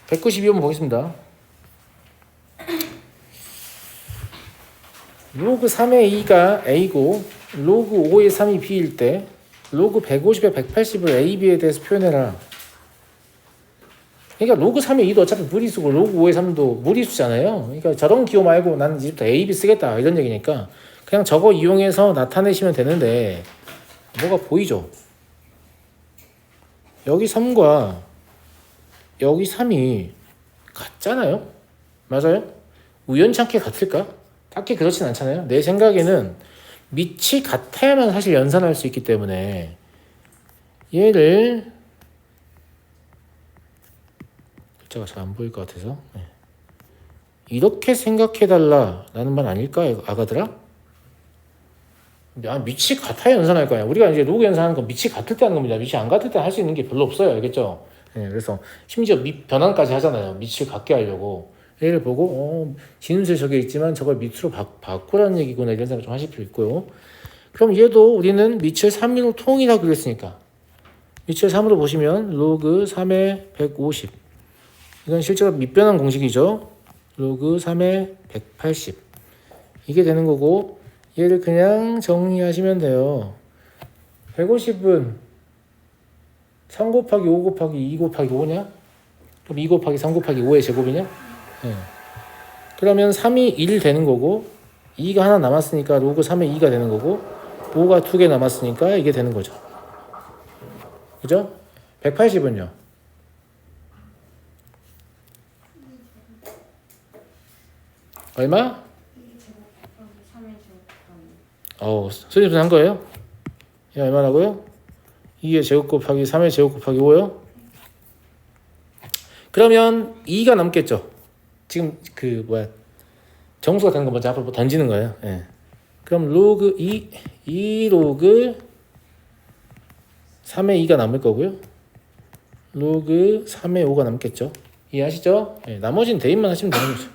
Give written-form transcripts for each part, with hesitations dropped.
192번 보겠습니다. 로그 3의 2가 A고 로그 5의 3이 B일 때 로그 150에 180을 A, B에 대해서 표현해라. 그러니까 로그 3의 2도 어차피 무리수고 로그 5의 3도 무리수잖아요. 그러니까 저런 기호 말고 나는 이제부터 A, B 쓰겠다 이런 얘기니까 그냥 저거 이용해서 나타내시면 되는데 뭐가 보이죠? 여기 3과 여기 3이 같잖아요? 맞아요? 우연찮게 같을까? 딱히 그렇진 않잖아요. 내 생각에는 밑이 같아야만 사실 연산할 수 있기 때문에 얘를 글자가 잘 안 보일 것 같아서 이렇게 생각해달라 라는 말 아닐까 아가들아? 밑이 같아야 연산할 거야. 우리가 이제 로그 연산하는 건 밑이 같을 때 하는 겁니다. 밑이 안 같을 때 할 수 있는 게 별로 없어요. 알겠죠? 그래서 심지어 밑 변환까지 하잖아요. 밑을 같게 하려고. 얘를 보고 진수에 저게 있지만 저걸 밑으로 바꾸라는 얘기구나 이런 생각 좀 하실 필요 있고요. 그럼 얘도 우리는 밑을 3으로 통일하기로 그랬으니까 밑을 3으로 보시면 로그 3의 150 이건 실제로 밑변환 공식이죠. 로그 3의 180 이게 되는 거고 얘를 그냥 정리하시면 돼요. 150은 3 곱하기 5 곱하기 2 곱하기 5냐? 그럼 2 곱하기 3 곱하기 5의 제곱이냐? 그러면 3이 1 되는 거고 2가 하나 남았으니까 로그 3의 2가 되는 거고 5가 2개 남았으니까 이게 되는 거죠. 그죠? 180은요? 얼마? 수립 한 거예요? 이 얼마라고요? 2의 제곱 곱하기 3의 제곱 곱하기 5요? 그러면 2가 남겠죠? 지금 정수가 되는 거 먼저 앞으로 던지는 거예요. 그럼 로그 2 로그 3의 2가 남을 거고요. 로그 3의 5가 남겠죠. 이해하시죠? 나머지는 대입만 하시면 되는 거죠.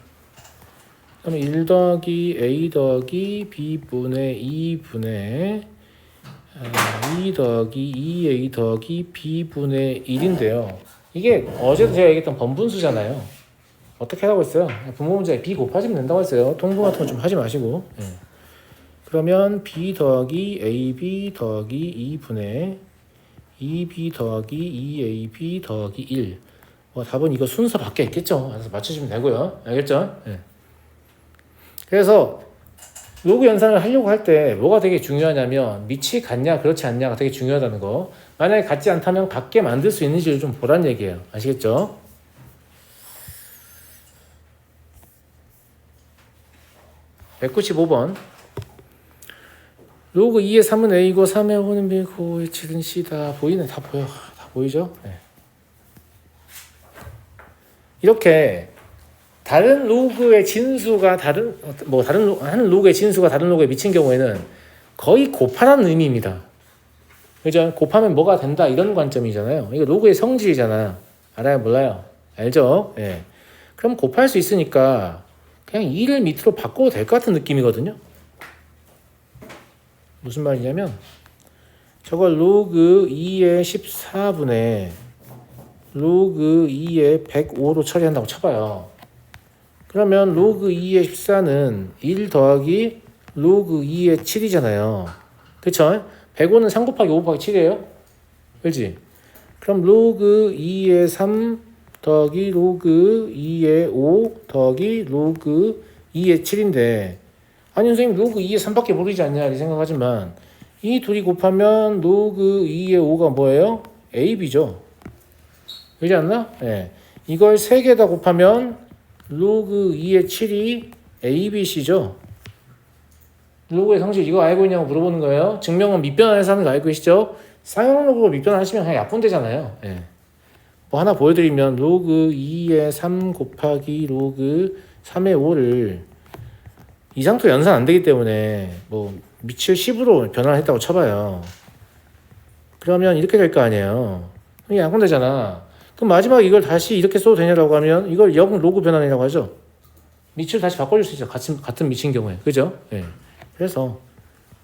그럼 1 더하기 A 더하기 B분의 2분의 2 더하기 2A 더하기 B분의 1인데요. 이게 어제도 제가 얘기했던 번분수잖아요. 어떻게 하고 있어요? 분모 문제에 B 곱하시면 된다고 했어요. 통분 같은 거 좀 하지 마시고. 그러면 B 더하기 AB 더하기 2분의 2B 더하기 2AB 더하기 1. 답은 이거 순서 밖에 있겠죠. 그래서 맞추시면 되고요. 알겠죠? 그래서 로그 연산을 하려고 할 때 뭐가 되게 중요하냐면 밑이 같냐 그렇지 않냐가 되게 중요하다는 거. 만약에 같지 않다면 같게 만들 수 있는지를 좀 보란 얘기예요. 아시겠죠? 195번 로그 2의 3은 A고 3의 5는 B고 5의 7은 C다. 보이네. 다 보여. 다 보이죠? 이렇게 다른 로그의 진수가 한 로그의 진수가 다른 로그에 미친 경우에는 거의 곱하라는 의미입니다. 그죠? 곱하면 뭐가 된다 이런 관점이잖아요. 이거 로그의 성질이잖아. 알아요? 몰라요? 알죠? 그럼 곱할 수 있으니까 그냥 2를 밑으로 바꿔도 될 것 같은 느낌이거든요. 무슨 말이냐면 저걸 로그 2의 14분의 로그 2의 105로 처리한다고 쳐봐요. 그러면 로그 2의 14는 1 더하기 로그 2의 7이잖아요. 그쵸? 105는 3 곱하기 5 곱하기 7이에요. 그렇지? 그럼 로그 2의 3 더하기 로그 2의 5 더하기 로그 2의 7인데 아니 선생님 로그 2의 3밖에 모르지 않냐 이렇게 생각하지만 이 둘이 곱하면 로그 2의 5가 뭐예요? AB죠. 그렇지 않나? 이걸 3개 다 곱하면 로그 2의 7이 ABC죠. 로그의 성질 이거 알고 있냐고 물어보는 거예요. 증명은 밑변환해서 하는 거 알고 계시죠? 쌍용 로그로 밑변환하시면 그냥 약분되잖아요. 뭐 하나 보여드리면 로그 2의 3 곱하기 로그 3의 5를 이상토 연산 안 되기 때문에 뭐 밑을 10으로 변환했다고 쳐봐요. 그러면 이렇게 될 거 아니에요. 이게 약분되잖아. 그럼 마지막에 이걸 다시 이렇게 써도 되냐라고 하면 이걸 역 로그 변환이라고 하죠. 밑을 다시 바꿔줄 수 있죠. 같은 밑인 경우에. 그죠? 그래서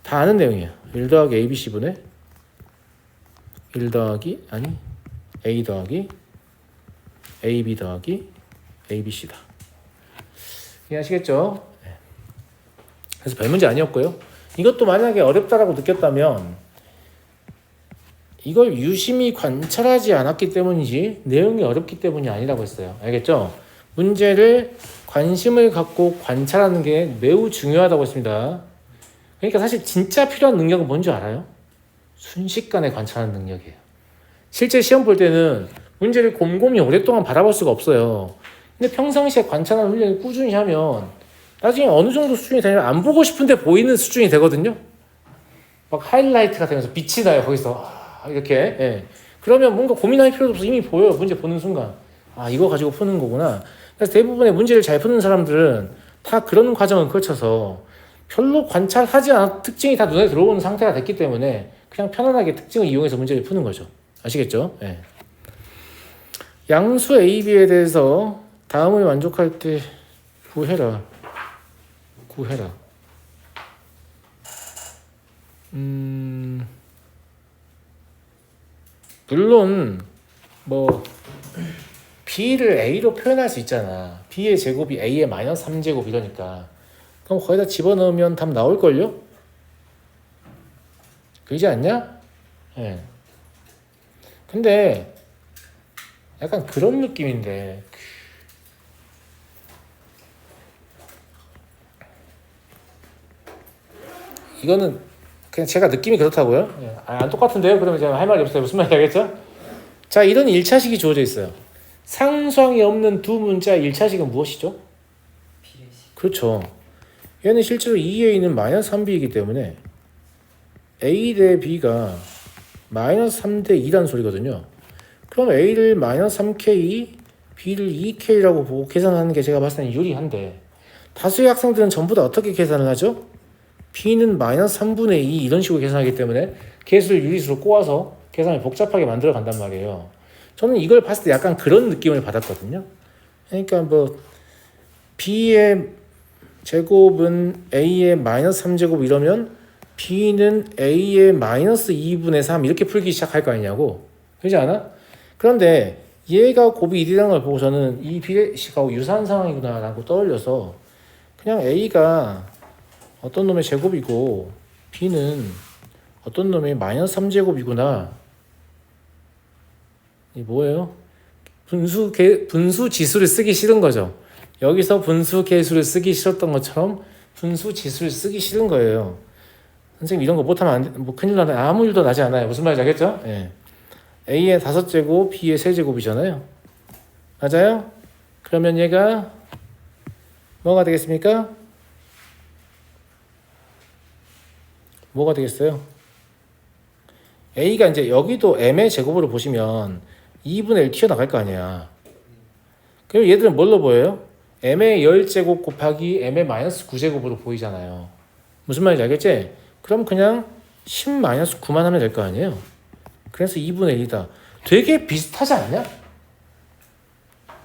다 아는 내용이에요. 1 더하기 ABC분의 1 더하기 A 더하기 AB 더하기 ABC다. 이해하시겠죠? 네. 그래서 별 문제 아니었고요. 이것도 만약에 어렵다라고 느꼈다면 이걸 유심히 관찰하지 않았기 때문이지 내용이 어렵기 때문이 아니라고 했어요. 알겠죠? 문제를 관심을 갖고 관찰하는 게 매우 중요하다고 했습니다. 그러니까 사실 진짜 필요한 능력은 뭔지 알아요? 순식간에 관찰하는 능력이에요. 실제 시험 볼 때는 문제를 곰곰이 오랫동안 바라볼 수가 없어요. 근데 평상시에 관찰하는 훈련을 꾸준히 하면 나중에 어느 정도 수준이 되면 안 보고 싶은데 보이는 수준이 되거든요. 막 하이라이트가 되면서 빛이 나요. 거기서 이렇게. 예. 그러면 뭔가 고민할 필요도 없어. 이미 보여요. 문제 보는 순간. 이거 가지고 푸는 거구나. 그래서 대부분의 문제를 잘 푸는 사람들은 다 그런 과정을 거쳐서 별로 관찰하지 않은 특징이 다 눈에 들어오는 상태가 됐기 때문에 그냥 편안하게 특징을 이용해서 문제를 푸는 거죠. 아시겠죠? 예. 양수 AB에 대해서 다음을 만족할 때 구해라. 물론 뭐 B를 A로 표현할 수 있잖아. B의 제곱이 A의 마이너스 3제곱 이러니까 그럼 거기다 집어넣으면 답 나올걸요? 그러지 않냐? 예. 근데 약간 그런 느낌인데 이거는 그냥 제가 느낌이 그렇다고요? 예. 안 똑같은데요? 그러면 제가 할 말이 없어요. 무슨 말인지 알겠죠? 자, 이런 1차식이 주어져 있어요. 상수항이 없는 두 문자의 1차식은 무엇이죠? 그렇죠. 얘는 실제로 2a는 마이너스 3b이기 때문에 a 대 b가 마이너스 3대 2라는 소리거든요. 그럼 a를 마이너스 3k, b를 2k라고 보고 계산하는 게 제가 봤을 때는 유리한데 다수의 학생들은 전부 다 어떻게 계산을 하죠? b는 마이너스 3분의 2 이런 식으로 계산하기 때문에 개수를 유리수로 꼬아서 계산을 복잡하게 만들어 간단 말이에요. 저는 이걸 봤을 때 약간 그런 느낌을 받았거든요. 그러니까 뭐 b의 제곱은 a의 마이너스 3제곱 이러면 b는 a의 마이너스 2분의 3 이렇게 풀기 시작할 거 아니냐고. 그렇지 않아? 그런데 얘가 곱이 1이라는 걸 보고 저는 이 비례식하고 유사한 상황이구나 라고 떠올려서 그냥 a가 어떤 놈의 제곱이고 b는 어떤 놈의 마이너스 3제곱이구나. 이 뭐예요? 분수 지수를 쓰기 싫은 거죠. 여기서 분수 계수를 쓰기 싫었던 것처럼 분수 지수를 쓰기 싫은 거예요. 선생님 이런 거 못하면 뭐 큰일 나네. 아무 일도 나지 않아요. 무슨 말인지 알겠죠? 예. A의 5제곱, B의 3제곱이잖아요. 맞아요? 그러면 얘가 뭐가 되겠습니까? 뭐가 되겠어요? A가 이제 여기도 M의 제곱으로 보시면 2분의 1 튀어나갈 거 아니야. 그럼 얘들은 뭘로 보여요? M의 10제곱 곱하기 M의 마이너스 9제곱으로 보이잖아요. 무슨 말인지 알겠지? 그럼 그냥 10 마이너스 9만 하면 될 거 아니에요? 그래서 2분의 1이다. 되게 비슷하지 않냐?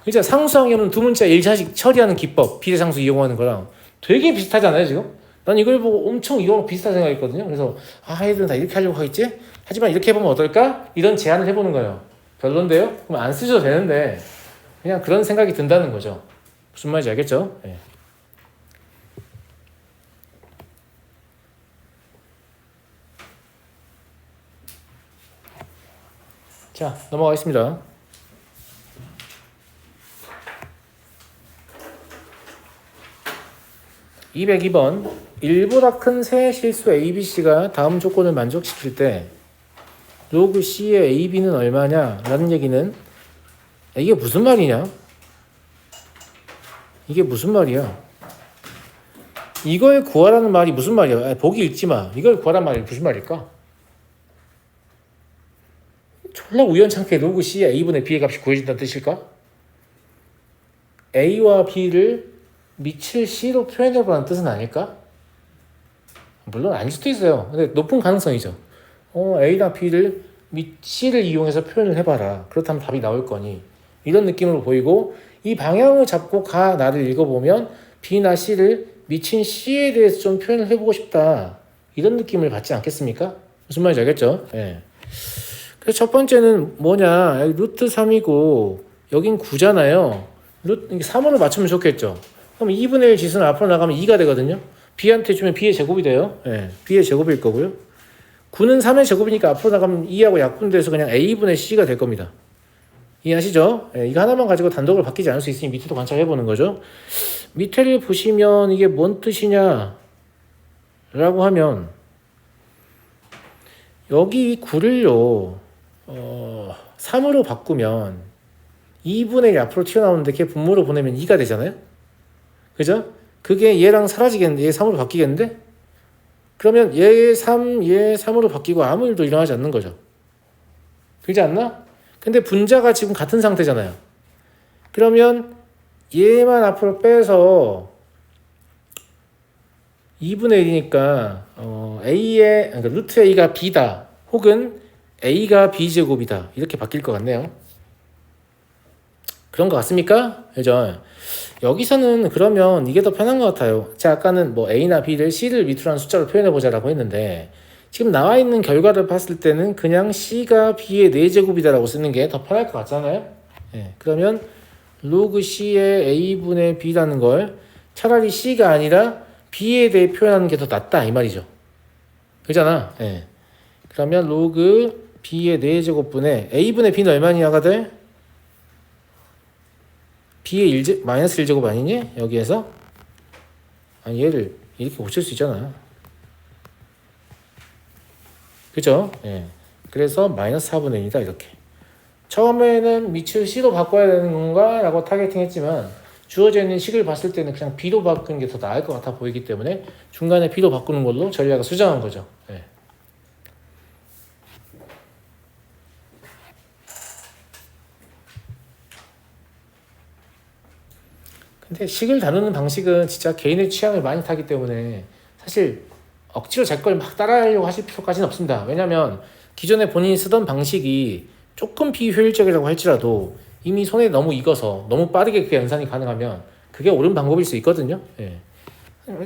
그죠? 상수항이 없는 두 문자 1차식 처리하는 기법, 비례상수 이용하는 거랑 되게 비슷하잖아요, 지금? 난 이걸 보고 엄청 이거랑 비슷하다 생각했거든요. 그래서 얘들은 다 이렇게 하려고 하겠지? 하지만 이렇게 해보면 어떨까? 이런 제안을 해보는 거예요. 별론데요? 그럼 안 쓰셔도 되는데 그냥 그런 생각이 든다는 거죠. 무슨 말인지 알겠죠? 네. 자, 넘어가겠습니다. 202번 1보다 큰 세 실수 ABC가 다음 조건을 만족시킬 때 로그 C의 AB는 얼마냐? 라는 얘기는 이게 무슨 말이냐? 이게 무슨 말이야? 이걸 구하라는 말이 무슨 말이야? 보기 읽지 마. 이걸 구하라는 말이 무슨 말일까? 졸라 우연찮게 로그 C의 A분의 B의 값이 구해진다는 뜻일까? A와 B를 미칠 C로 표현해보라는 뜻은 아닐까? 물론 아닐 수도 있어요. 근데 높은 가능성이죠. A나 B를 C를 이용해서 표현을 해봐라. 그렇다면 답이 나올 거니. 이런 느낌으로 보이고 이 방향을 잡고 나를 읽어보면 B나 C를 미친 C에 대해서 좀 표현을 해보고 싶다. 이런 느낌을 받지 않겠습니까? 무슨 말인지 알겠죠? 네. 그래서 첫 번째는 뭐냐? 여기 루트 3이고 여긴 9잖아요. 3으로 맞추면 좋겠죠. 그럼 2분의 1 지수는 앞으로 나가면 2가 되거든요. b한테 주면 b의 제곱이 돼요. 예, b의 제곱일 거고요. 9는 3의 제곱이니까 앞으로 나가면 2하고 약분돼서 그냥 a분의 c가 될 겁니다. 이해하시죠? 예, 이거 하나만 가지고 단독으로 바뀌지 않을 수 있으니 밑에도 관찰해 보는 거죠. 밑에를 보시면 이게 뭔 뜻이냐 라고 하면 여기 9를요 3으로 바꾸면 2분의 1 앞으로 튀어나오는데 걔 분모로 보내면 2가 되잖아요. 그죠? 그게 얘랑 사라지겠는데 얘 3으로 바뀌겠는데? 그러면 얘 3, 얘 3으로 바뀌고 아무 일도 일어나지 않는 거죠. 그렇지 않나? 근데 분자가 지금 같은 상태잖아요. 그러면 얘만 앞으로 빼서 2분의 1이니까 a의 그러니까 루트 a가 b다 혹은 a가 b제곱이다 이렇게 바뀔 것 같네요. 그런 것 같습니까? 그죠? 여기서는 그러면 이게 더 편한 것 같아요. 제가 아까는 뭐 a나 b를 c를 밑으로 한 숫자로 표현해 보자라고 했는데 지금 나와 있는 결과를 봤을 때는 그냥 c가 b의 4제곱이다라고 쓰는 게 더 편할 것 같잖아요. 예, 그러면 로그 c의 a분의 b라는 걸 차라리 c가 아니라 b에 대해 표현하는 게 더 낫다 이 말이죠. 그잖아. 예. 그러면 로그 b의 4제곱분의 a분의 b는 얼마냐가 돼? b의 마이너스 1제곱 아니니? 여기에서? 아니 얘를 이렇게 고칠 수 있잖아. 그죠? 예. 그래서 마이너스 4분의 1이다 이렇게. 처음에는 밑을 c로 바꿔야 되는 건가? 라고 타겟팅 했지만 주어져 있는 식을 봤을 때는 그냥 b로 바꾸는 게 더 나을 것 같아 보이기 때문에 중간에 b로 바꾸는 걸로 전략을 수정한 거죠. 예. 근데 식을 다루는 방식은 진짜 개인의 취향을 많이 타기 때문에 사실 억지로 제 걸 막 따라하려고 하실 필요까지는 없습니다. 왜냐하면 기존에 본인이 쓰던 방식이 조금 비효율적이라고 할지라도 이미 손에 너무 익어서 너무 빠르게 그 연산이 가능하면 그게 옳은 방법일 수 있거든요. 예.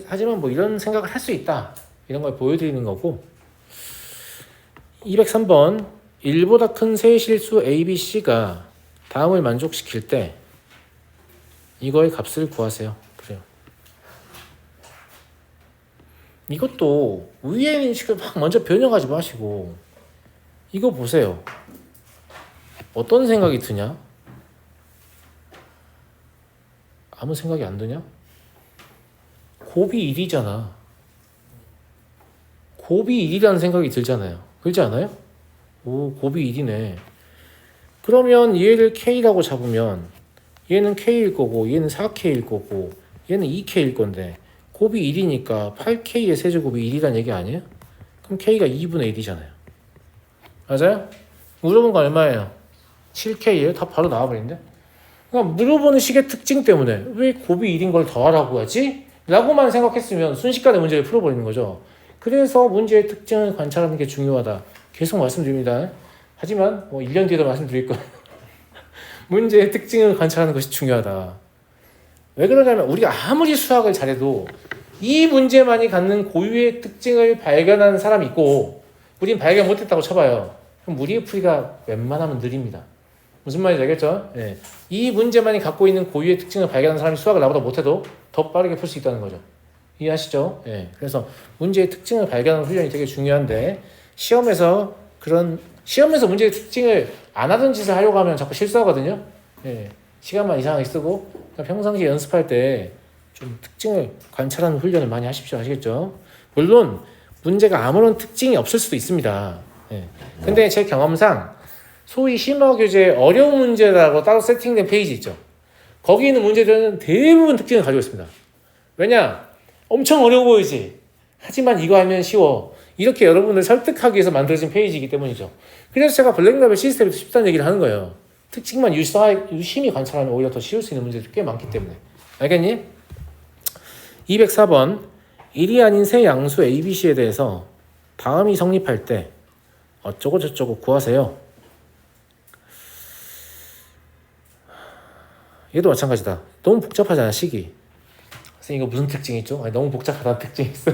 하지만 뭐 이런 생각을 할 수 있다. 이런 걸 보여드리는 거고 203번 1보다 큰 세 실수 A, B, C가 다음을 만족시킬 때 이거의 값을 구하세요. 그래요. 이것도 위에 있는 식을 막 먼저 변형하지 마시고 이거 보세요. 어떤 생각이 드냐? 아무 생각이 안 드냐? 곱이 1이잖아. 곱이 1이라는 생각이 들잖아요. 그렇지 않아요? 오, 곱이 1이네. 그러면 얘를 K라고 잡으면 얘는 K일 거고 얘는 4K일 거고 얘는 2K일 건데 곱이 1이니까 8K의 세제곱이 1이란 얘기 아니에요? 그럼 K가 2분의 1이잖아요. 맞아요? 물어본 거 얼마예요? 7K예요? 다 바로 나와버린데? 그러니까 물어보는 식의 특징 때문에 왜 곱이 1인 걸 더하라고 하지? 라고만 생각했으면 순식간에 문제를 풀어버리는 거죠. 그래서 문제의 특징을 관찰하는 게 중요하다. 계속 말씀드립니다. 하지만 뭐 1년 뒤에도 말씀드릴 거예요. 문제의 특징을 관찰하는 것이 중요하다. 왜 그러냐면 우리가 아무리 수학을 잘해도 이 문제만이 갖는 고유의 특징을 발견하는 사람이 있고 우린 발견 못했다고 쳐봐요. 그럼 우리의 풀이가 웬만하면 느립니다. 무슨 말인지 알겠죠? 네. 이 문제만이 갖고 있는 고유의 특징을 발견하는 사람이 수학을 나보다 못해도 더 빠르게 풀 수 있다는 거죠. 이해하시죠? 네. 그래서 문제의 특징을 발견하는 훈련이 되게 중요한데 시험에서 문제의 특징을 안 하던 짓을 하려고 하면 자꾸 실수하거든요. 예, 시간만 이상하게 쓰고 평상시에 연습할 때 좀 특징을 관찰하는 훈련을 많이 하십시오. 아시겠죠? 물론 문제가 아무런 특징이 없을 수도 있습니다. 예. 근데 제 경험상 소위 심화교재 어려운 문제라고 따로 세팅된 페이지 있죠. 거기 있는 문제들은 대부분 특징을 가지고 있습니다. 왜냐? 엄청 어려워 보이지? 하지만 이거 하면 쉬워. 이렇게 여러분을 설득하기 위해서 만들어진 페이지이기 때문이죠. 그래서 제가 블랙라벨 시스템이 쉽다는 얘기를 하는 거예요. 특징만 유심히 관찰하면 오히려 더 쉬울 수 있는 문제들이 꽤 많기 때문에. 알겠니? 204번 1이 아닌 세 양수 A, B, C에 대해서 다음이 성립할 때 어쩌고 저쩌고 구하세요. 얘도 마찬가지다. 너무 복잡하잖아, 식이. 선생님 이거 무슨 특징이 있죠? 아니, 너무 복잡하다는 특징이 있어.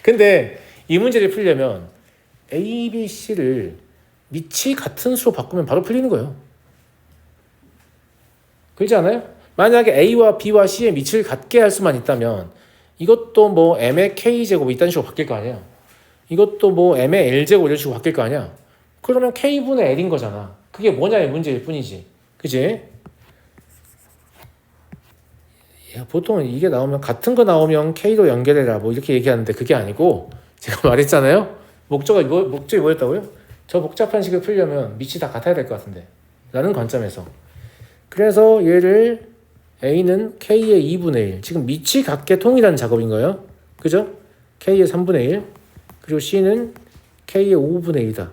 근데 이 문제를 풀려면 A, B, C를 밑이 같은 수로 바꾸면 바로 풀리는 거예요. 그렇지 않아요? 만약에 A와 B와 C의 밑을 같게 할 수만 있다면 이것도 뭐 M의 K제곱 이딴 식으로 바뀔 거 아니야. 이것도 뭐 M의 L제곱 이런 식으로 바뀔 거 아니야. 그러면 K분의 L인 거잖아. 그게 뭐냐의 문제일 뿐이지. 그지? 보통 이게 나오면 같은 거 나오면 K로 연결해라 뭐 이렇게 얘기하는데 그게 아니고 제가 말했잖아요. 목적이 뭐였다고요? 저 복잡한 식을 풀려면 밑이 다 같아야 될 것 같은데 라는 관점에서 그래서 얘를 A는 K의 2분의 1 지금 밑이 같게 통일하는 작업인 거예요. 그죠? K의 3분의 1 그리고 C는 K의 5분의 1이다.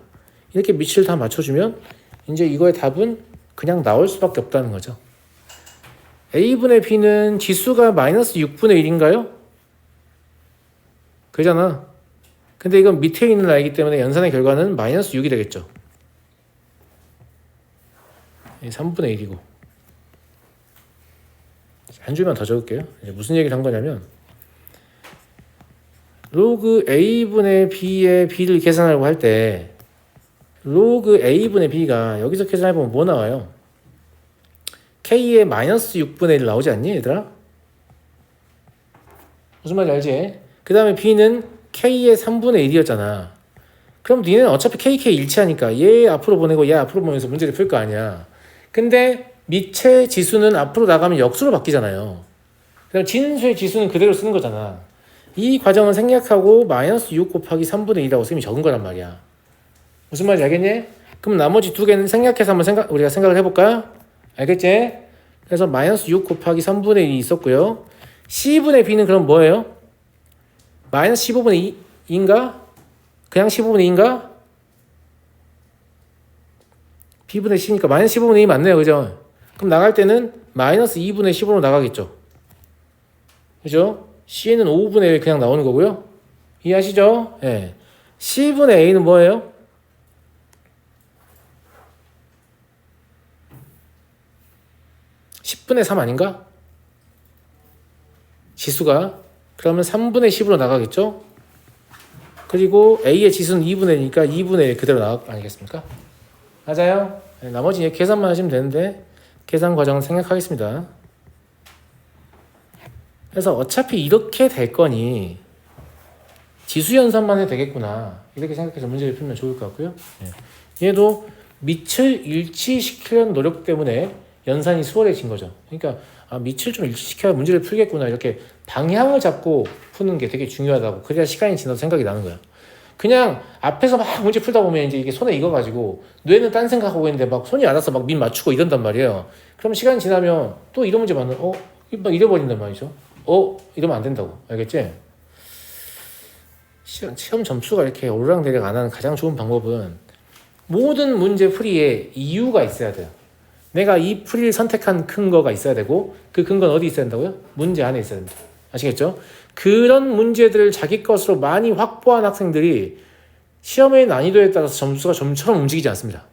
이렇게 밑을 다 맞춰주면 이제 이거의 답은 그냥 나올 수밖에 없다는 거죠. A분의 B는 지수가 마이너스 6분의 1인가요? 그잖아. 근데 이건 밑에 있는 아이기 때문에 연산의 결과는 마이너스 6이 되겠죠. 3분의 1이고. 한 줄만 더 적을게요. 무슨 얘기를 한 거냐면 로그 A분의 B의 B를 계산하려고 할 때 로그 A분의 B가 여기서 계산해보면 뭐 나와요? K의 마이너스 6분의 1 나오지 않니 얘들아? 무슨 말인지 알지? 그 다음에 B는 K의 3분의 1이었잖아. 그럼 니네는 어차피 KK 일치하니까 얘 앞으로 보내고 얘 앞으로 보내면서 문제를 풀 거 아니야. 근데 밑의 지수는 앞으로 나가면 역수로 바뀌잖아요. 그럼 진수의 지수는 그대로 쓰는 거잖아. 이 과정을 생략하고 마이너스 6 곱하기 3분의 2라고 쌤이 적은 거란 말이야. 무슨 말인지 알겠니? 그럼 나머지 두 개는 생략해서 한번 우리가 생각을 해볼까? 알겠지? 그래서 마이너스 6 곱하기 3분의 1이 있었고요. C분의 B는 그럼 뭐예요? 마이너스 15분의 2인가? 그냥 15분의 2인가? B분의 C니까 마이너스 15분의 2 맞네요. 그죠? 그럼 나갈 때는 마이너스 2분의 15로 나가겠죠. 그죠? C는 5분의 1 그냥 나오는 거고요. 이해하시죠? 예. C분의 A는 뭐예요? (10분의 3) 아닌가? 지수가 그러면 3분의 10으로 나가겠죠? 그리고 A의 지수는 2분의 1이니까 2분의 1 그대로 나갈 거 아니겠습니까? 맞아요? 네, 나머지 계산만 하시면 되는데 계산 과정은 생략하겠습니다. 그래서 어차피 이렇게 될 거니 지수 연산만 해도 되겠구나 이렇게 생각해서 문제를 풀면 좋을 것 같고요. 네. 얘도 밑을 일치시키려는 노력 때문에 연산이 수월해진 거죠. 그러니까 밑을 좀 일치시켜야 문제를 풀겠구나 이렇게 방향을 잡고 푸는 게 되게 중요하다고. 그래야 시간이 지나도 생각이 나는 거야. 그냥 앞에서 막 문제 풀다 보면 이제 이게 손에 익어가지고 뇌는 딴 생각하고 있는데 막 손이 알아서 막 밑 맞추고 이런단 말이에요. 그럼 시간이 지나면 또 이런 문제 받는 막 잃어버린단 말이죠. 이러면 안 된다고. 알겠지? 시험 점수가 이렇게 오르락내리락 안 하는 가장 좋은 방법은 모든 문제 풀이에 이유가 있어야 돼요. 내가 이 풀이를 선택한 근거가 있어야 되고 그 근거는 어디 있어야 된다고요? 문제 안에 있어야 된다. 아시겠죠? 그런 문제들을 자기 것으로 많이 확보한 학생들이 시험의 난이도에 따라서 점수가 점처럼 움직이지 않습니다.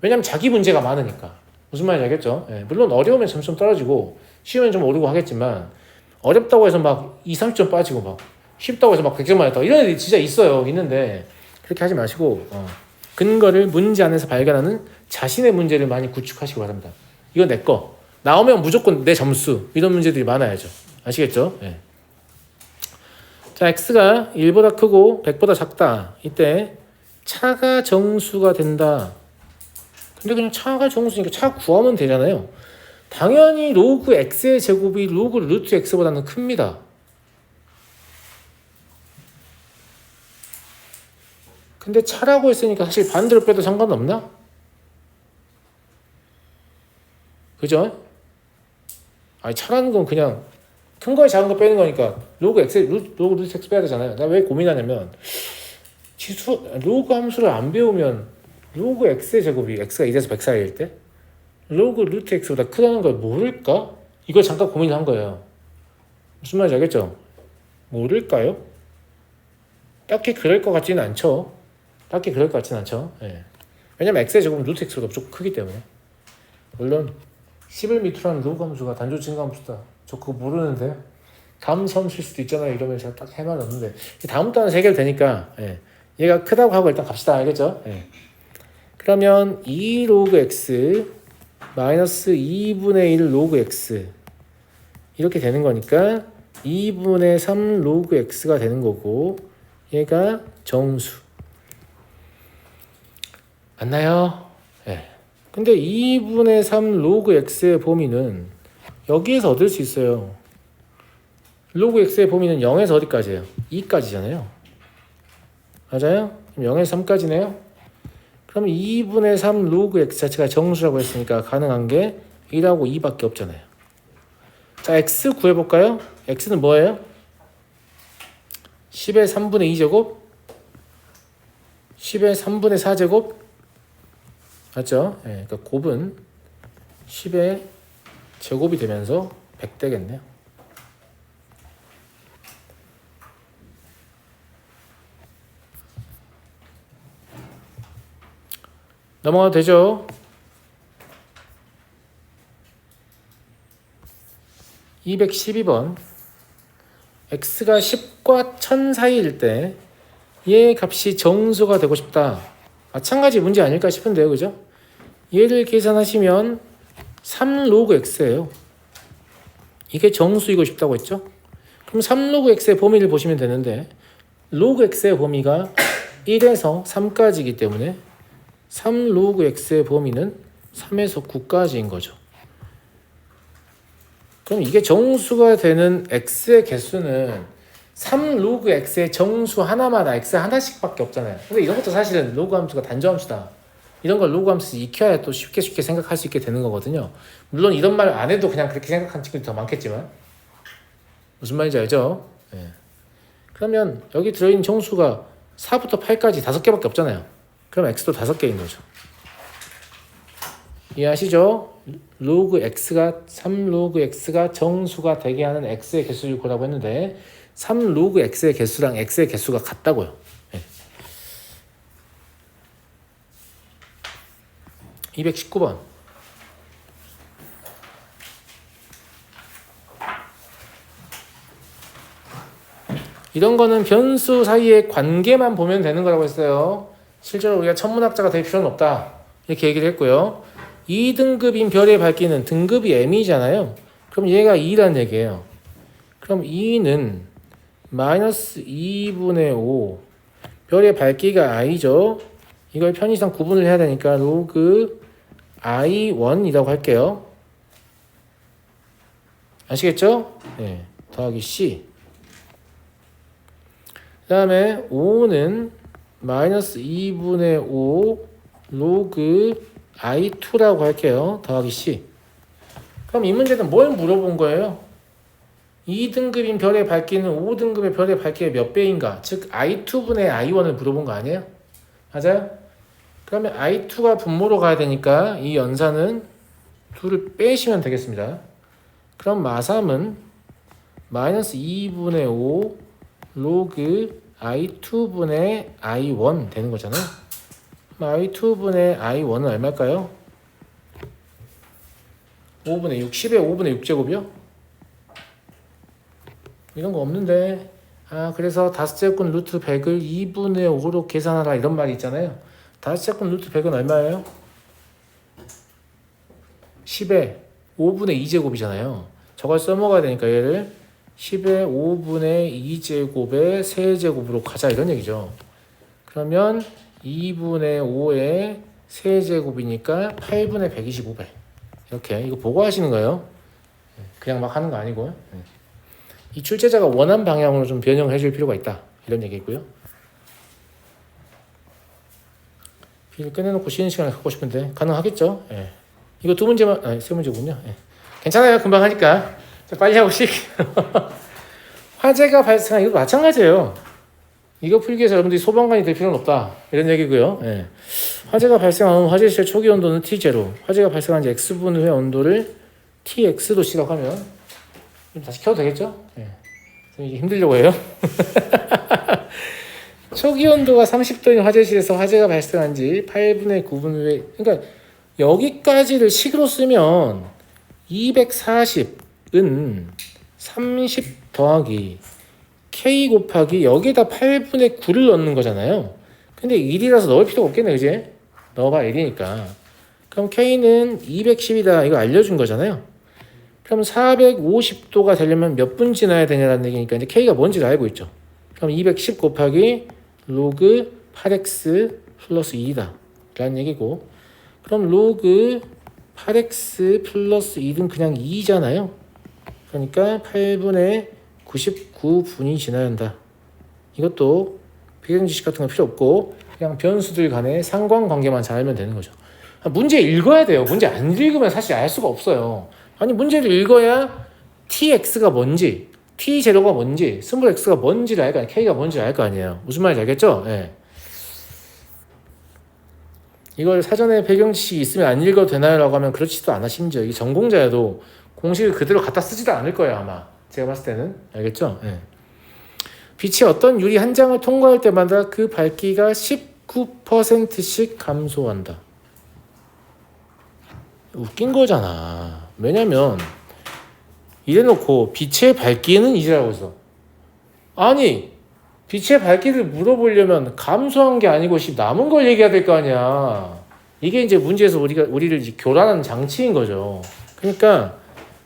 왜냐하면 자기 문제가 많으니까. 무슨 말인지 알겠죠? 예, 물론 어려우면 점수 좀 떨어지고 쉬우면 좀 오르고 하겠지만 어렵다고 해서 막 2, 30점 빠지고 막 쉽다고 해서 막 100점 맞았다 이런 애들이 진짜 있는데 그렇게 하지 마시고 근거를 문제 안에서 발견하는 자신의 문제를 많이 구축하시기 바랍니다. 이거 내 거 나오면 무조건 내 점수 이런 문제들이 많아야죠. 아시겠죠? 예. 자, x가 1보다 크고 100보다 작다. 이때 차가 정수가 된다. 근데 그냥 차가 정수니까 차 구하면 되잖아요. 당연히 로그 x의 제곱이 로그 루트 x보다는 큽니다. 근데 차라고 했으니까 사실 반대로 빼도 상관없나? 그죠? 아니 차라는 건 그냥 큰 거에 작은 거 빼는 거니까 로그 루트 x 빼야 되잖아요. 나 왜 고민하냐면 로그 함수를 안 배우면 로그 x의 제곱이 x가 1에서 100 사이일 때 로그 루트 x보다 크다는 걸 모를까? 이걸 잠깐 고민한 거예요. 무슨 말인지 알겠죠? 모를까요? 딱히 그럴 것 같지는 않죠. 예. 왜냐면 x의 제곱은 루트 x보다 조금 크기 때문에. 물론 10을 밑으로 하는 로그 함수가 단조 증가 함수다. 저 그거 모르는데 다음 선수일 수도 있잖아요. 이러면 제가 딱 할 말은 없는데 다음 단은 해결되니까 얘가 크다고 하고 일단 갑시다. 알겠죠? 그러면 2 로그 x 마이너스 2분의 1 로그 x 이렇게 되는 거니까 2분의 3 로그 x가 되는 거고 얘가 정수 맞나요? 네. 근데 2분의 3 로그 x의 범위는 여기에서 얻을 수 있어요. 로그 x의 범위는 0에서 어디까지예요? 2까지잖아요. 맞아요? 그럼 0에서 3까지네요. 그럼 2분의 3 로그 x 자체가 정수라고 했으니까 가능한 게 1하고 2밖에 없잖아요. 자, x 구해볼까요? x는 뭐예요? 10의 3분의 2제곱? 10의 3분의 4제곱? 맞죠? 네, 그러니까 곱은 10의 제곱이 되면서 100 되겠네요. 넘어가도 되죠? 212번 x가 10과 1000 사이일 때 얘 값이 정수가 되고 싶다. 마찬가지 문제 아닐까 싶은데요. 그죠? 얘를 계산하시면 3 로그 x예요. 이게 정수이고 싶다고 했죠? 그럼 3 로그 x의 범위를 보시면 되는데 로그 x의 범위가 1에서 3까지이기 때문에 3 로그 x의 범위는 3에서 9까지인 거죠. 그럼 이게 정수가 되는 x의 개수는 3 로그 x의 정수 하나마다 x 하나씩밖에 없잖아요. 근데 이런 것도 사실은 로그 함수가 단조함수다. 이런 걸 로그 함수 익혀야 또 쉽게 생각할 수 있게 되는 거거든요. 물론 이런 말 안 해도 그냥 그렇게 생각하는 친구들이 더 많겠지만 무슨 말인지 알죠? 네. 그러면 여기 들어있는 정수가 4부터 8까지 5개밖에 없잖아요. 그럼 x도 5개인 거죠. 이해하시죠? 로그 x가 3 로그 x가 정수가 되게 하는 x의 개수를 구하라고 했는데 3 로그 x의 개수랑 x의 개수가 같다고요. 네. 219번 이런 거는 변수 사이의 관계만 보면 되는 거라고 했어요. 실제로 우리가 천문학자가 될 필요는 없다. 이렇게 얘기를 했고요. 2등급인 별의 밝기는 등급이 m이잖아요. 그럼 얘가 2란 얘기예요. 그럼 2는 마이너스 2분의 5 별의 밝기가 i죠. 이걸 편의상 구분을 해야 되니까 로그 i1이라고 할게요. 아시겠죠? 네. 더하기 c 그 다음에 5는 마이너스 2분의 5 로그 i2라고 할게요. 더하기 c. 그럼 이 문제는 뭘 물어본 거예요? 2등급인 별의 밝기는 5등급의 별의 밝기의 몇 배인가? 즉 i2분의 i1을 물어본 거 아니에요? 맞아요? 그러면 i2가 분모로 가야 되니까 이 연산은 2를 빼시면 되겠습니다. 그럼 마삼은 마이너스 2분의 5 로그 i2분의 i1 되는 거잖아요. i2분의 i1은 얼마일까요? 5분의 6, 10의 5분의 6제곱이요? 이런 거 없는데 그래서 5제곱근 루트 100을 2분의 5로 계산하라 이런 말이 있잖아요. 5제곱근 루트 100은 얼마예요? 10의 5분의 2제곱이잖아요. 저걸 써먹어야 되니까 얘를 10의 5분의 2제곱의 세제곱으로 가자 이런 얘기죠. 그러면 2분의 5의 세제곱이니까 8분의 125배. 이렇게 이거 보고 하시는 거예요. 그냥 막 하는 거 아니고요. 이 출제자가 원하는 방향으로 좀 변형을 해줄 필요가 있다. 이런 얘기고요. 비를 꺼내놓고 쉬는 시간을 갖고 싶은데 가능하겠죠? 예. 이거 두 문제만, 세 문제군요. 예. 괜찮아요. 금방 하니까. 빨리 하고 쉴게요. 화재가 발생한 이거 마찬가지예요. 이거 풀기 위해서 여러분들이 소방관이 될 필요는 없다. 이런 얘기고요. 예. 화재가 발생한 화재시의 초기 온도는 T0. 화재가 발생한 지 X분 후의 온도를 TX로 시작하면 다시 켜도 되겠죠? 예. 이게 힘들려고 해요. 초기 온도가 30도인 화재실에서 화재가 발생한 지 8분의 9분 후에 그러니까 여기까지를 식으로 쓰면 240은 30 더하기 K 곱하기 여기에다 8분의 9를 넣는 거잖아요. 근데 1이라서 넣을 필요가 없겠네, 그지? 넣어봐 1이니까. 그럼 그럼 K는 210이다. 이거 알려준 거잖아요. 그럼 450도가 되려면 몇 분 지나야 되냐는 얘기니까 이제 K가 뭔지를 알고 있죠. 그럼 210 곱하기 로그 8x 플러스 2다. 라는 얘기고, 그럼 로그 8x 플러스 2는 그냥 2잖아요. 그러니까 8분의 99분이 지나야 한다. 이것도 비례지식 같은 건 필요 없고 그냥 변수들 간의 상관관계만 잘 알면 되는 거죠. 문제 읽어야 돼요. 문제 안 읽으면 사실 알 수가 없어요. 아니 문제를 읽어야 tx가 뭔지, t0가 뭔지, 스몰 x가 뭔지를 알 거 아니에요. k가 뭔지를 알 거 아니에요. 무슨 말인지 알겠죠? 네. 이걸 사전에 배경 지식이 있으면 안 읽어도 되나요? 라고 하면 그렇지도 않아. 심지어 이 전공자여도 공식을 그대로 갖다 쓰지도 않을 거예요. 아마 제가 봤을 때는. 알겠죠? 네. 빛이 어떤 유리 한 장을 통과할 때마다 그 밝기가 19%씩 감소한다. 웃긴 거잖아. 왜냐면 이래놓고 빛의 밝기는 이지라고 했어. 아니 빛의 밝기를 물어보려면 감소한 게 아니고 남은 걸 얘기해야 될 거 아니야. 이게 이제 문제에서 우리를 이제 교란하는 장치인 거죠. 그러니까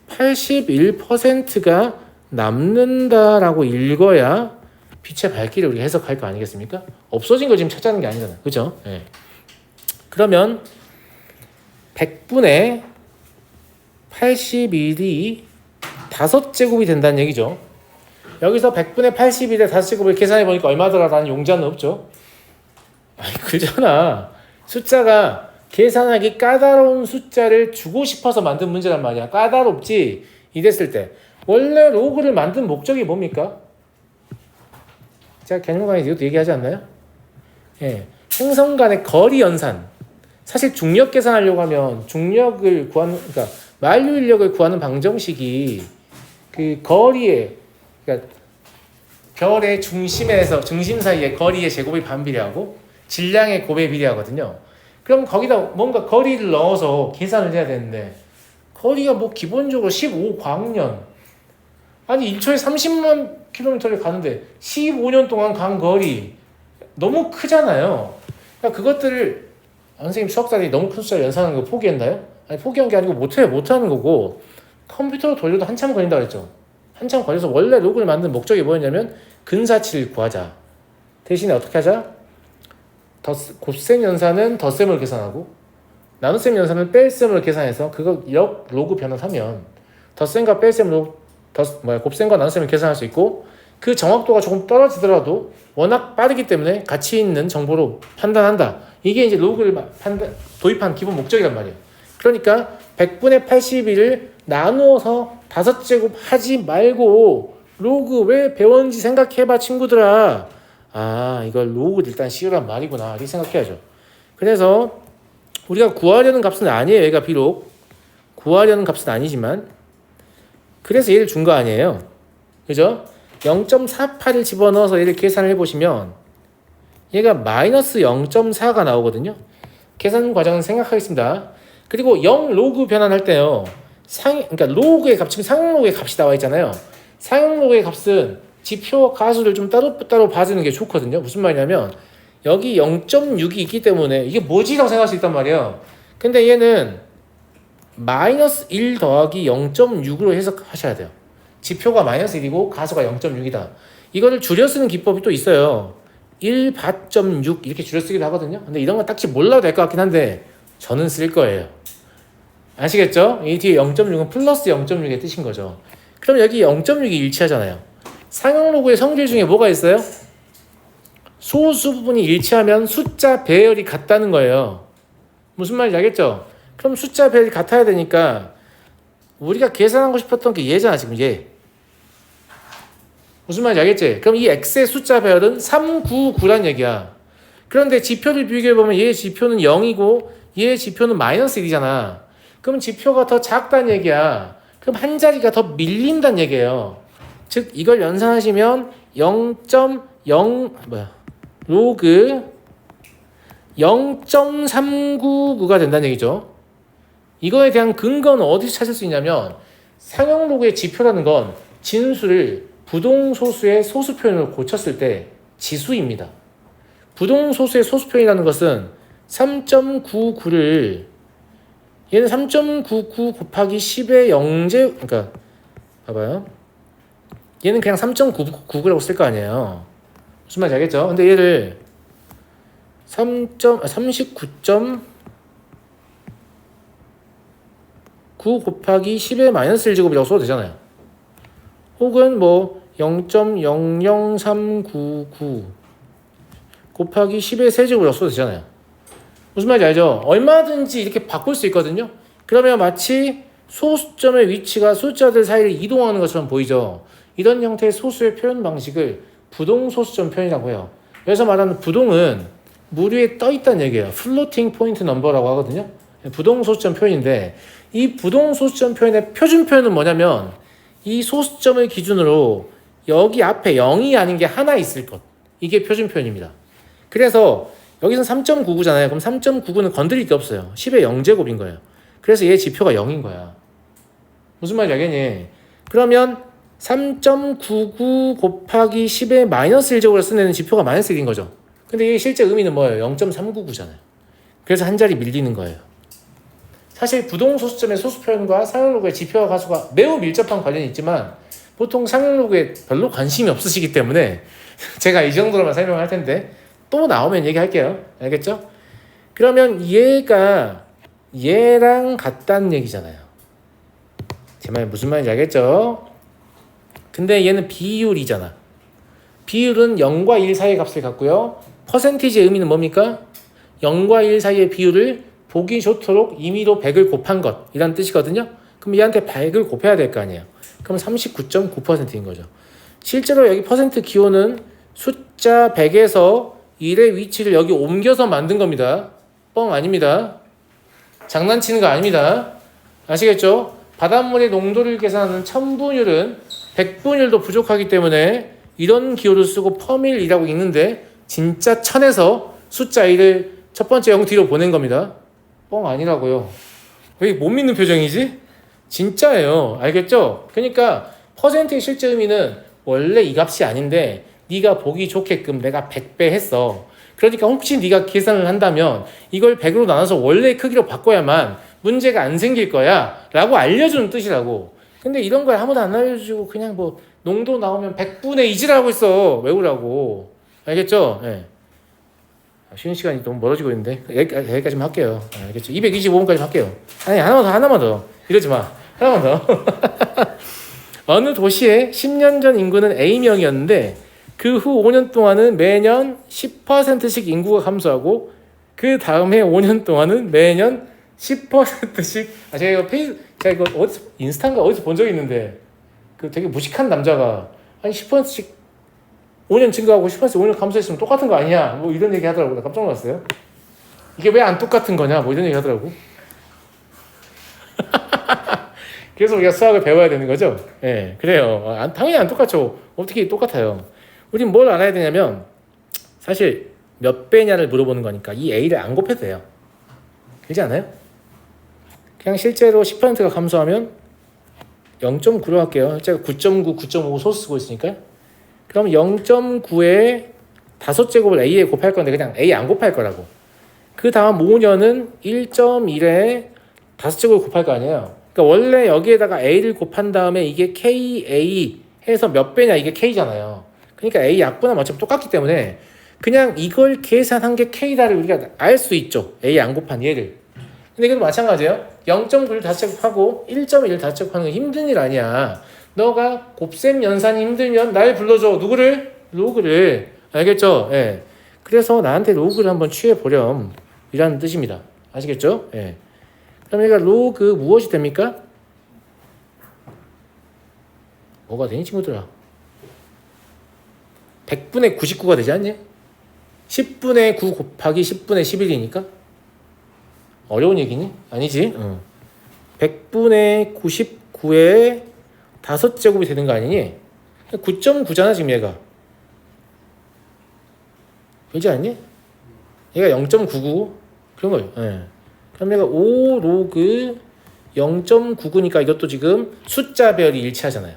81%가 남는다라고 읽어야 빛의 밝기를 우리가 해석할 거 아니겠습니까? 없어진 거 지금 찾자는 게 아니잖아. 그죠? 네. 그러면 100분의 81이 5제곱이 된다는 얘기죠. 여기서 100분의 81에 5제곱을 계산해 보니까 얼마더라라는 용자는 없죠. 아니 그잖아. 숫자가 계산하기 까다로운 숫자를 주고 싶어서 만든 문제란 말이야. 까다롭지. 이랬을 때 원래 로그를 만든 목적이 뭡니까? 제가 개념 강의 이것도 얘기하지 않나요? 예, 행성 간의 거리 연산. 사실 중력 계산하려고 하면 중력을 구하는, 그러니까 만류 인력을 구하는 방정식이 그 거리에, 그러니까 별의 중심에서 중심 사이의 거리의 제곱이 반비례하고 질량의 곱에 비례하거든요. 그럼 거기다 뭔가 거리를 넣어서 계산을 해야 되는데 거리가 뭐 기본적으로 15광년, 아니 1초에 30만 킬로미터를 가는데 15년 동안 간 거리 너무 크잖아요. 그러니까 그것들을 선생님 수학자들이 너무 큰 숫자를 연산하는 거 포기했나요? 아니 포기한 게 아니고 못하는 거고 컴퓨터로 돌려도 한참 걸린다 그랬죠. 한참 걸려서 원래 로그를 만든 목적이 뭐였냐면 근사치를 구하자. 대신에 어떻게 하자? 곱셈 연산은 덧셈을 계산하고 나눗셈 연산은 뺄셈을 계산해서 그거 역 로그 변환하면 덧셈과 뺄셈으로 곱셈과 나눗셈을 계산할 수 있고 그 정확도가 조금 떨어지더라도 워낙 빠르기 때문에 가치 있는 정보로 판단한다. 이게 이제 로그를 도입한 기본 목적이란 말이에요. 그러니까 100분의 81을 나누어서 5제곱 하지 말고 로그 왜 배웠는지 생각해봐 친구들아. 아 이걸 로그 일단 씌우란 말이구나 이렇게 생각해야죠. 그래서 우리가 구하려는 값은 아니에요. 얘가 비록 구하려는 값은 아니지만 그래서 얘를 준 거 아니에요. 그죠? 0.48을 집어넣어서 얘를 계산을 해보시면 얘가 마이너스 0.4가 나오거든요. 계산 과정은 생각하겠습니다. 그리고 0 로그 변환할 때요. 그러니까 로그의 값, 지금 상용 로그의 값이 나와 있잖아요. 상용 로그의 값은 지표 가수를 좀 따로 봐주는 게 좋거든요. 무슨 말이냐면 여기 0.6이 있기 때문에 이게 뭐지라고 생각할 수 있단 말이에요. 근데 얘는 마이너스 1 더하기 0.6으로 해석하셔야 돼요. 지표가 마이너스 1이고 가수가 0.6이다. 이거를 줄여 쓰는 기법이 또 있어요. 1밭.6 이렇게 줄여 쓰기도 하거든요. 근데 이런 건 딱히 몰라도 될 것 같긴 한데 저는 쓸 거예요. 아시겠죠? 이 뒤에 0.6은 플러스 0.6의 뜻인 거죠. 그럼 여기 0.6이 일치하잖아요. 상용 로그의 성질 중에 뭐가 있어요? 소수 부분이 일치하면 숫자 배열이 같다는 거예요. 무슨 말인지 알겠죠? 그럼 숫자 배열이 같아야 되니까 우리가 계산하고 싶었던 게 얘잖아. 지금 얘. 무슨 말인지 알겠지? 그럼 이 x의 숫자 배열은 399란 얘기야. 그런데 지표를 비교해보면 얘 지표는 0이고 얘 지표는 마이너스 1이잖아. 그럼 지표가 더 작다는 얘기야. 그럼 한 자리가 더 밀린다는 얘기예요. 즉 이걸 연산하시면 0.0 로그 0.399가 된다는 얘기죠. 이거에 대한 근거는 어디서 찾을 수 있냐면 상용 로그의 지표라는 건 진수를 부동소수의 소수 표현으로 고쳤을 때 지수입니다. 부동소수의 소수 표현이라는 것은 3.99를 얘는 3.99 곱하기 10의 0제, 그러니까 봐봐요. 얘는 그냥 3.99라고 쓸 거 아니에요. 무슨 말인지 알겠죠? 근데 얘를 39.9 곱하기 10의 마이너스 1제곱이라고 써도 되잖아요. 혹은 뭐 0.000399 곱하기 10의 세제곱이라고 써도 되잖아요. 무슨 말인지 알죠? 얼마든지 이렇게 바꿀 수 있거든요. 그러면 마치 소수점의 위치가 숫자들 사이를 이동하는 것처럼 보이죠. 이런 형태의 소수의 표현 방식을 부동소수점 표현이라고 해요. 여기서 말하는 부동은 물 위에 떠 있다는 얘기예요. 플로팅 포인트 넘버라고 하거든요. 부동소수점 표현인데 이 부동소수점 표현의 표준 표현은 뭐냐면 이 소수점을 기준으로 여기 앞에 0이 아닌 게 하나 있을 것. 이게 표준 표현입니다. 그래서 여기서 3.99잖아요. 그럼 3.99는 건드릴 게 없어요. 10의 0제곱인 거예요. 그래서 얘 지표가 0인 거야. 무슨 말인지 알겠니? 그러면 3.99 곱하기 10의 마이너스 1제곱을 쓰는 지표가 마이너스 1인 거죠. 근데 이게 실제 의미는 뭐예요? 0.399잖아요. 그래서 한 자리 밀리는 거예요. 사실 부동소수점의 소수 표현과 상용로그의 지표와 가수가 매우 밀접한 관련이 있지만 보통 상용로그에 별로 관심이 없으시기 때문에 제가 이 정도로만 설명할 텐데 또 나오면 얘기할게요. 알겠죠? 그러면 얘가 얘랑 같다는 얘기잖아요. 제 말 무슨 말인지 알겠죠? 근데 얘는 비율이잖아. 비율은 0과 1 사이의 값을 갖고요. 퍼센티지의 의미는 뭡니까? 0과 1 사이의 비율을 보기 좋도록 임의로 100을 곱한 것 이란 뜻이거든요. 그럼 얘한테 100을 곱해야 될 거 아니에요. 그럼 39.9%인 거죠. 실제로 여기 퍼센트 기호는 숫자 100에서 1의 위치를 여기 옮겨서 만든 겁니다. 뻥 아닙니다. 장난치는 거 아닙니다. 아시겠죠? 바닷물의 농도를 계산하는 첨분율은 100분율도 부족하기 때문에 이런 기호를 쓰고 퍼밀이라고 읽는데 진짜 1000에서 숫자 1을 첫 번째 0 뒤로 보낸 겁니다. 뻥 아니라고요. 왜 못 믿는 표정이지? 진짜예요. 알겠죠? 그러니까 퍼센트의 실제 의미는 원래 이 값이 아닌데 네가 보기 좋게끔 내가 100배 했어. 그러니까 혹시 네가 계산을 한다면 이걸 100으로 나눠서 원래 크기로 바꿔야만 문제가 안 생길 거야 라고 알려주는 뜻이라고. 근데 이런 걸 아무도 안 알려주고 그냥 뭐 농도 나오면 100분의 2지라고 있어. 외우라고. 알겠죠? 네. 쉬는 시간이 너무 멀어지고 있는데 여기까지만 할게요. 알겠죠? 225분까지 할게요. 아니 하나만 더 이러지 마. 하나만 더. 어느 도시의 10년 전 인구는 A명이었는데 그 후 5년 동안은 매년 10%씩 인구가 감소하고 그 다음 해 5년 동안은 매년 10%씩 제가 이거 어디서 인스타인가 어디서 본 적이 있는데 그 되게 무식한 남자가 한 10%씩 5년 증가하고 10% 5년 감소했으면 똑같은 거 아니냐 뭐 이런 얘기 하더라고. 나 깜짝 놀랐어요. 이게 왜 안 똑같은 거냐 뭐 이런 얘기 하더라고. 그래서 우리가 수학을 배워야 되는 거죠. 예, 그래요. 당연히 안 똑같죠. 어떻게 똑같아요. 우린 뭘 알아야 되냐면 사실 몇 배냐를 물어보는 거니까 이 A를 안 곱해도 돼요. 그렇지 않아요? 그냥 실제로 10%가 감소하면 0.9로 할게요. 제가 9.9, 9.5 소수 쓰고 있으니까요. 그럼 0.9에 5제곱을 A에 곱할 건데 그냥 A 안 곱할 거라고. 그 다음 5년은 1.1에 5제곱을 곱할 거 아니에요. 그러니까 원래 여기에다가 A를 곱한 다음에 이게 KA 해서 몇 배냐 이게 K잖아요. 그러니까 A 약분하면 어차피 똑같기 때문에 그냥 이걸 계산한 게 K다를 우리가 알 수 있죠. A 안 곱한 얘를. 근데 이것도 마찬가지예요. 0.9를 5제곱하고 1.1을 5제곱하는 건 힘든 일 아니야. 너가 곱셈 연산이 힘들면 날 불러줘. 누구를? 로그를. 알겠죠? 예. 그래서 나한테 로그를 한번 취해보렴. 이라는 뜻입니다. 아시겠죠? 예. 그럼 얘가 로그 무엇이 됩니까? 뭐가 되니 친구들아? 100분의 99가 되지 않니? 10분의 9 곱하기 10분의 11이니까? 어려운 얘기니? 아니지? 100분의 99에 5제곱이 되는 거 아니니? 9.9잖아 지금 얘가. 그렇지 않니? 얘가 0.99 그런 거예요. 예. 그럼 얘가 5 로그 0.99니까 이것도 지금 숫자별이 일치하잖아요.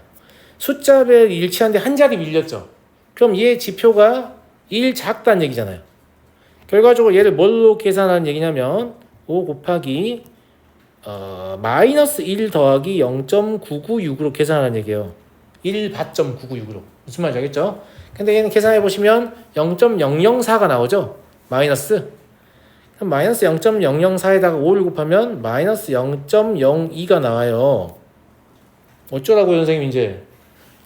숫자별이 일치하는데 한 자리 밀렸죠. 그럼 얘 지표가 1 작다는 얘기잖아요. 결과적으로 얘를 뭘로 계산하는 얘기냐면 5 곱하기 마이너스 1 더하기 0.996으로 계산하는 얘기예요. 1밭.996으로. 무슨 말인지 알겠죠? 근데 얘는 계산해 보시면 0.004가 나오죠? 마이너스. 그럼 마이너스 0.004에다가 5를 곱하면 마이너스 0.02가 나와요. 어쩌라고요, 선생님, 이제?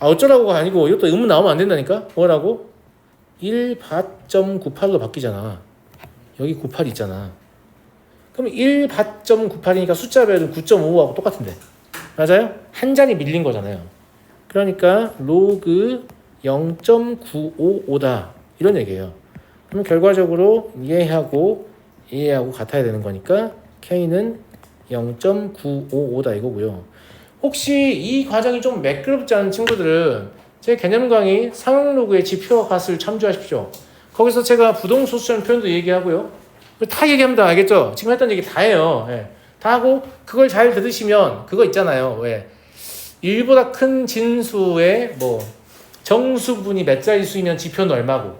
어쩌라고가 아니고 이것도 의문 나오면 안 된다니까? 뭐라고? 1밭.98로 바뀌잖아. 여기 98 있잖아. 그럼 1밭.98이니까 숫자별은 9.55하고 똑같은데. 맞아요? 한 잔이 밀린 거잖아요. 그러니까 로그 0.955다. 이런 얘기예요. 그럼 결과적으로 얘하고 같아야 되는 거니까 K는 0.955다 이거고요. 혹시 이 과정이 좀 매끄럽지 않은 친구들은 제 개념 강의 상용 로그의 지표와 값을 참조하십시오. 거기서 제가 부동소수점 표현도 얘기하고요. 다 얘기합니다. 알겠죠? 지금 했던 얘기 다 해요. 예. 다 하고 그걸 잘 들으시면 그거 있잖아요. 왜? 1보다 큰 진수의 뭐 정수분이 몇 자릿수이면 지표는 얼마고,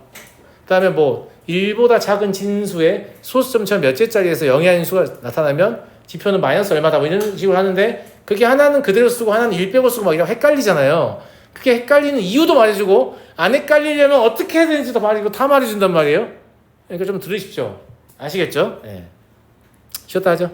그 다음에 뭐 1보다 작은 진수의 소수점처럼 몇 제짜리에서 0이 아닌 수가 나타나면 지표는 마이너스 얼마다 뭐 이런 식으로 하는데, 그게 하나는 그대로 쓰고 하나는 1 빼고 쓰고 막 이러고 헷갈리잖아요. 그게 헷갈리는 이유도 말해주고 안 헷갈리려면 어떻게 해야 되는지도 말해주고 다 말해준단 말이에요. 그러니까 좀 들으십시오. 아시겠죠? 예. 쉬었다 하죠.